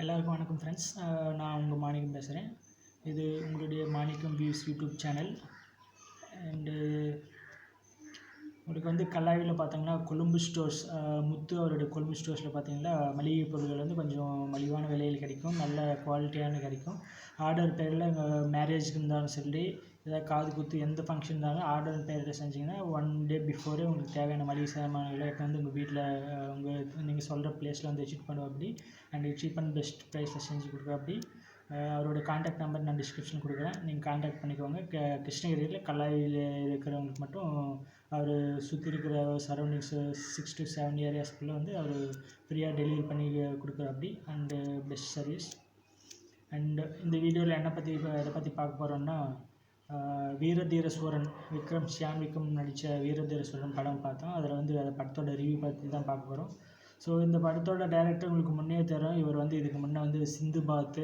எல்லாருக்கும் வணக்கம் ஃப்ரெண்ட்ஸ். நான் உங்கள் மாணிக்கம் பேசுகிறேன். இது உங்களுடைய மாணிக்கம் வியூஸ் யூடியூப் சேனல். அண்டு உங்களுக்கு வந்து கல்லாவியில் பார்த்தீங்கன்னா கொழும்பு ஸ்டோர்ஸ், முத்து அவருடைய கொழும்பு ஸ்டோர்ஸில் பார்த்தீங்கன்னா மளிகை பொருட்கள் வந்து கொஞ்சம் மலிவான விலையில் கிடைக்கும், நல்ல குவாலிட்டியான கிடைக்கும். ஆர்டர் பேரில் மேரேஜுக்கு இருந்தாலும் சரி, ஏதாவது காது குத்து எந்த ஃபங்க்ஷன் இருந்தாலும் ஆர்டர் பேரில் செஞ்சிங்கன்னா 1 டே பிஃபோரே உங்களுக்கு தேவையான மளிகை சாமான்களை எடுத்து வந்து உங்கள் வீட்டில் நீங்கள் சொல்கிற ப்ளேஸில் வந்து சீட் பண்ணுவோம் அப்படி. அண்ட் சீப் அண்ட் பெஸ்ட் ப்ரைஸில் செஞ்சு கொடுக்குற அப்படி. அவரோட கான்டாக்ட் நம்பர் நான் டிஸ்கிரிப்ஷன் கொடுக்குறேன், நீங்கள் கான்டாக்ட் பண்ணிக்கோங்க. கிருஷ்ணகிரியில் கல்லாயில் இருக்கிறவங்களுக்கு மட்டும் அவர் சுற்றி இருக்கிற சரௌண்டிங்ஸு 6 to 7 ஏரியாஸ்க்குள்ளே வந்து அவர் ஃப்ரீயாக டெலிவரி பண்ணி கொடுக்குற அப்படி. And best service. அண்ட் இந்த வீடியோவில் எதை பற்றி பார்க்க போகிறோன்னா, வீரதீர சூரன் ஷியாம் விக்ரம் நடித்த வீரதீர சூரன் படம் பார்த்தோம். அதில் வந்து அந்த படத்தோட ரிவ்யூ பற்றி தான் பார்க்க போகிறோம். ஸோ இந்த படத்தோட டைரக்டர் உங்களுக்கு முன்னே தரும். இவர் வந்து இதுக்கு முன்னே வந்து சிந்துபாத்,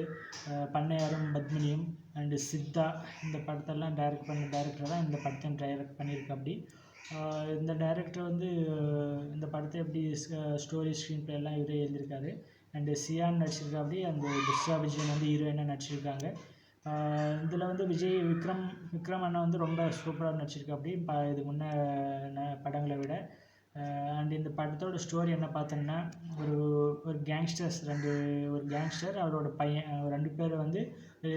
பண்ணையாரும் பத்மினியும் அண்டு சித்தா இந்த படத்தெல்லாம் டைரக்ட் பண்ண டைரக்டர் தான் இந்த படத்தையும் டைரக்ட் பண்ணியிருக்க அப்படி. இந்த டைரக்டர் வந்து இந்த படத்தை எப்படி ஸ்டோரி ஸ்க்ரீன் ப்ளே எல்லாம் இவரே எழுதியிருக்காரு. அண்டு சியான் நடிச்சிருக்கா அப்படி. அந்த துஷ்ரா விஜயன் வந்து ஹீரோயினாக நடிச்சிருக்காங்க. இதில் வந்து விக்ரம் அண்ணா வந்து ரொம்ப சூப்பராக நடிச்சிருக்கா அப்படி இதுக்கு முன்னே படங்களை விட. அண்ட் இந்த படத்தோட ஸ்டோரி என்ன பார்த்தோம்னா, ஒரு கேங்ஸ்டர் அவரோட பையன் 2 பேர் வந்து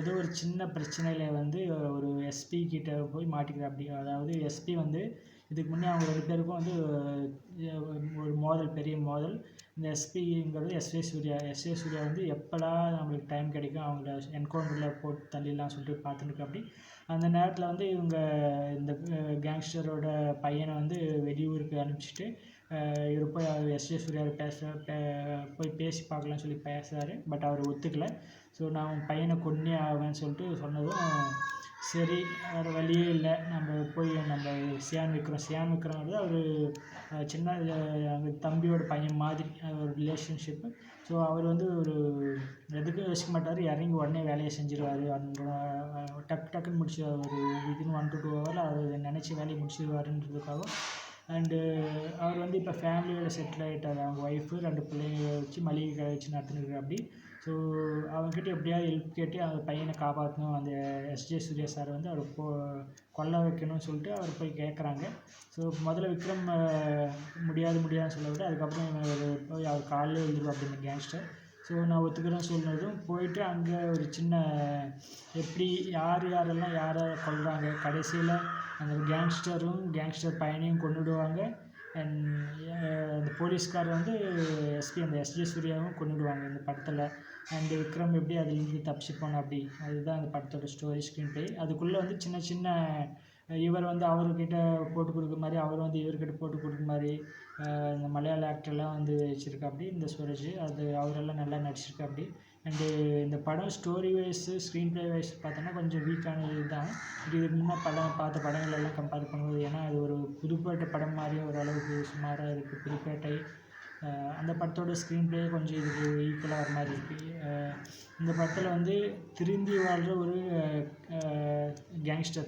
ஏதோ ஒரு சின்ன பிரச்சனையில் வந்து ஒரு எஸ்பி கிட்ட போய் மாட்டிக்கிற அப்படி. அதாவது எஸ்பி வந்து இதுக்கு முன்னே அவங்க 2 பேருக்கும் வந்து ஒரு பெரிய மோதல். இந்த எஸ்பிங்கிறது எஸ்ஏ சூர்யா வந்து எப்படா நம்மளுக்கு டைம் கிடைக்கும் அவங்கள என்கவுண்டரில் போட்டு தள்ளிடலாம் சொல்லிட்டு பார்த்துட்டு அப்படி. அந்த நேரத்தில் வந்து இவங்க இந்த கேங்ஸ்டரோட பையனை வந்து வெளியூருக்கு அனுப்பிச்சிட்டு இவர் போய் எஸ்ஏ சூர்யா போய் பேசி பார்க்கலான்னு சொல்லி பேசுகிறாரு. But our ஒத்துக்கலை. ஸோ நான் உன் பையனை கொன்னே ஆவேன்னு சொல்லிட்டு சொன்னதும், சரி வேறு வழியே இல்லை, நம்ம சியான் விக்ரம் வந்து அவர் சின்ன அவங்க தம்பியோட பையன் மாதிரி ஒரு ரிலேஷன்ஷிப்பு. ஸோ அவர் வந்து எதுக்கும் யோசிக்க மாட்டார், இறங்கி உடனே வேலையை செஞ்சிருவார். டக்குன்னு முடிச்சிடுவார். ஒரு வித்தின் 1 to 2 hours அவர் நினச்சி வேலையை முடிச்சிடுவாருன்றதுக்காக. அண்டு அவர் வந்து இப்போ ஃபேமிலியோட செட்டில் ஆகிட்டார். அவங்க ஒய்ஃபு 2 பிள்ளைங்க வச்சு மளிகை கடை வச்சு நடத்துனுருக்கு அப்படி. ஸோ அவங்ககிட்ட எப்படியாவது ஹெல்ப் கேட்டு அந்த பையனை காப்பாற்றணும், அந்த எஸ்ஜே சூர்யா சார் வந்து அவர் கொல்ல வைக்கணும்னு சொல்லிட்டு அவர் போய் கேட்குறாங்க. ஸோ முதல்ல விக்ரம் முடியாதுன்னு சொல்ல விட, அதுக்கப்புறம் போய் அவர் காலில் எழுதுருவோம் அப்படின்னு கேங்ஸ்டர். ஸோ நான் ஒத்துக்கிறேன்னு சொன்னதும் போயிட்டு அங்கே ஒரு சின்ன எப்படி யாரெல்லாம் யாரை கொல்கிறாங்க, கடைசியில் அந்த கேங்ஸ்டர் பையனையும் கொண்டுடுவாங்க. அண்ட் அந்த போலீஸ்கார் வந்து அந்த எஸ்ஜே சூர்யாவும் கொண்டுடுவாங்க இந்த படத்தில். அண்டு விக்ரம் எப்படி அதுலேருந்து தப்பிச்சுப்பாங்க அப்படி. அதுதான் அந்த படத்தோட ஸ்டோரி ஸ்க்ரீன் ப்ளே. அதுக்குள்ளே வந்து சின்ன இவர் வந்து அவர்கிட்ட போட்டு கொடுக்குற மாதிரி, அவர் வந்து இவர்கிட்ட போட்டு கொடுக்குற மாதிரி இந்த மலையாள ஆக்டர்லாம் வந்து வச்சுருக்கா அப்படி. இந்த சூரஜ் அவரெல்லாம் நல்லா நடிச்சிருக்கா அப்படி. அண்டு இந்த படம் story wise screen play wise பார்த்தோன்னா கொஞ்சம் வீக்கானது தான். இதுக்கு முன்னே பார்த்த படங்களெல்லாம் கம்பேர் பண்ணும்போது. ஏன்னா அது ஒரு புதுப்பேட்டை படம் மாதிரியே ஓரளவுக்கு சுமாராக இருக்குது. புதுப்பேட்டை அந்த படத்தோட ஸ்க்ரீன் ப்ளே கொஞ்சம் இதுக்கு ஈக்குவலாக வர மாதிரி இருக்குது. இந்த படத்தில் வந்து திருந்தி வாழ்கிற ஒரு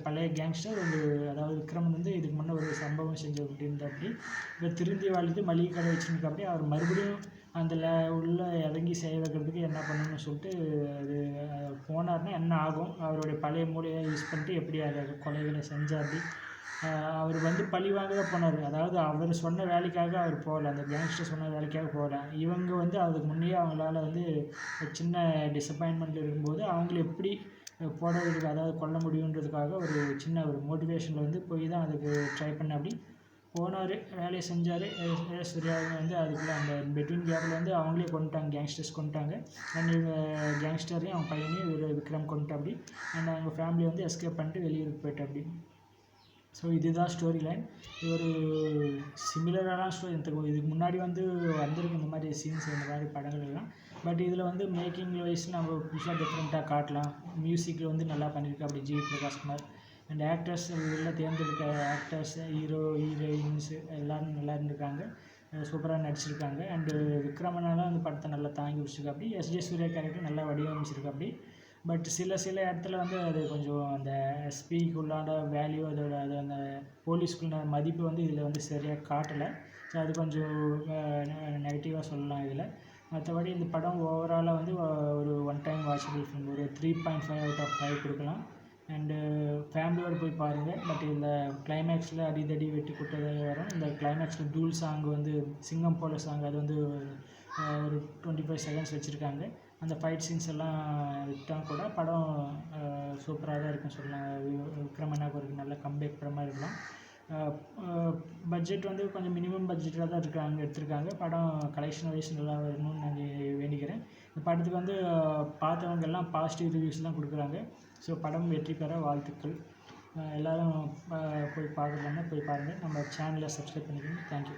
பழைய கேங்ஸ்டர் அதாவது விக்ரமன் வந்து இதுக்கு முன்னே ஒரு சம்பவம் செஞ்சு அப்படின்றப்படி இப்போ திருந்தி வாழ்ந்து மளிகை கடை வச்சுருக்க அப்படி. அவர் மறுபடியும் அதில் உள்ள இறங்கி செய்ய வைக்கிறதுக்கு என்ன பண்ணணும்னு சொல்லிட்டு அது போனார்னா என்ன ஆகும், அவருடைய பழைய மூலையை யூஸ் பண்ணிட்டு எப்படி அதை கொலைகளை செஞ்சார் அப்படி. அவர் வந்து பழி வாங்க தான் போனார். அதாவது அவர் சொன்ன வேலைக்காக அவர் போகல, அந்த கேங்ஸ்டர் சொன்ன வேலைக்காக போகல. இவங்க வந்து அதுக்கு முன்னே அவங்களால வந்து சின்ன டிசப்பாயின்மெண்ட் இருக்கும்போது அவங்கள எப்படி அதாவது கொல்ல முடியுன்றதுக்காக ஒரு மோட்டிவேஷனில் வந்து போய் தான் அதுக்கு ட்ரை பண்ண அப்படி போனார். வேலையை செஞ்சார். சூர்யாவை வந்து அதுக்குள்ளே அந்த பிட்வீன் கேப்பில் வந்து அவங்களே கொண்டுட்டாங்க, கேங்ஸ்டர்ஸ் கொண்டுட்டாங்க. அண்ட் இவங்க கேங்ஸ்டரையும் அவங்க பையனையும் விக்ரம் கொண்டுட்டா அப்படி. அண்ட் அவங்க ஃபேமிலி வந்து எஸ்கேப் பண்ணிட்டு வெளியூருக்கு போயிட்டா அப்படி. ஸோ இதுதான் ஸ்டோரி லைன். இது ஒரு சிமிலரான ஸ்டோரி. இதுக்கு முன்னாடி வந்து வந்திருக்கு இந்த மாதிரி சீன்ஸ், இந்த மாதிரி படங்கள் எல்லாம். பட் இதில் வந்து மேக்கிங் வைஸ் நம்ம புதுசாக டிஃப்ரெண்ட்டாக காட்டலாம். மியூசிக்கில் வந்து நல்லா பண்ணியிருக்கா அப்படி ஜி பிரகாஷ்குமார். அண்ட் ஆக்டர்ஸ் இதில் தேர்ந்தெடுக்க ஆக்டர்ஸ், ஹீரோயின்ஸ் எல்லோரும் நல்லா இருந்திருக்காங்க, சூப்பராக நடிச்சிருக்காங்க. அண்டு விக்ரமனால் அந்த படத்தை நல்லா தாங்கி பிடிச்சிருக்கா அப்படி. எஸ்ஜே சூர்யா கேரக்டர் நல்லா வடிவமைச்சிருக்கா அப்படி. பட் சில இடத்துல வந்து அது கொஞ்சம் அந்த எஸ்பிக்கு உள்ளான வேல்யூ, அந்த போலீஸ்க்குள்ள மதிப்பு வந்து இதில் வந்து சரியாக காட்டலை. ஸோ அது கொஞ்சம் நெகட்டிவாக நெகட்டிவாக சொல்லலாம் இதில். மற்றபடி இந்த படம் ஓவராலாக வந்து ஒரு ஒன் டைம் வாட்சபிள் ஃபிலிம், ஒரு 3.5 அவுட் ஆஃப் 5 கொடுக்கலாம். அண்டு ஃபேமிலியோடு போய் பாருங்கள். பட் இதில் கிளைமேக்ஸில் அடிதடி வெட்டி குட்டதாக வரும். இந்த கிளைமேக்ஸில் டூல் சாங் வந்து சிங்கம் போல சாங், அது வந்து ஒரு 25 செகண்ட்ஸ் வச்சுருக்காங்க. அந்த ஃபைட் சீன்ஸ் எல்லாம் விட்டால் கூட படம் சூப்பராக தான் இருக்குன்னு சொல்லலாம். விக்ரமனாக்கு ஒரு நல்ல கம்பேக் படமாக இருக்கலாம். பட்ஜெட் வந்து கொஞ்சம் மினிமம் பட்ஜெட்டில் தான் எடுத்திருக்காங்க. படம் கலெக்ஷன் வைஸ் நல்லா வரணும்னு நான் வேண்டிக்கிறேன். இந்த படத்துக்கு வந்து பார்த்தவங்கெல்லாம் பாசிட்டிவ் ரிவ்யூஸ் தான் கொடுக்குறாங்க. ஸோ படம் வெற்றி பெற வாழ்த்துக்கள். எல்லோரும் போய் பார்க்குறாங்க, போய் பாருங்கள். நம்ம சேனலை சப்ஸ்கிரைப் பண்ணிக்கோங்க. தேங்க்யூ.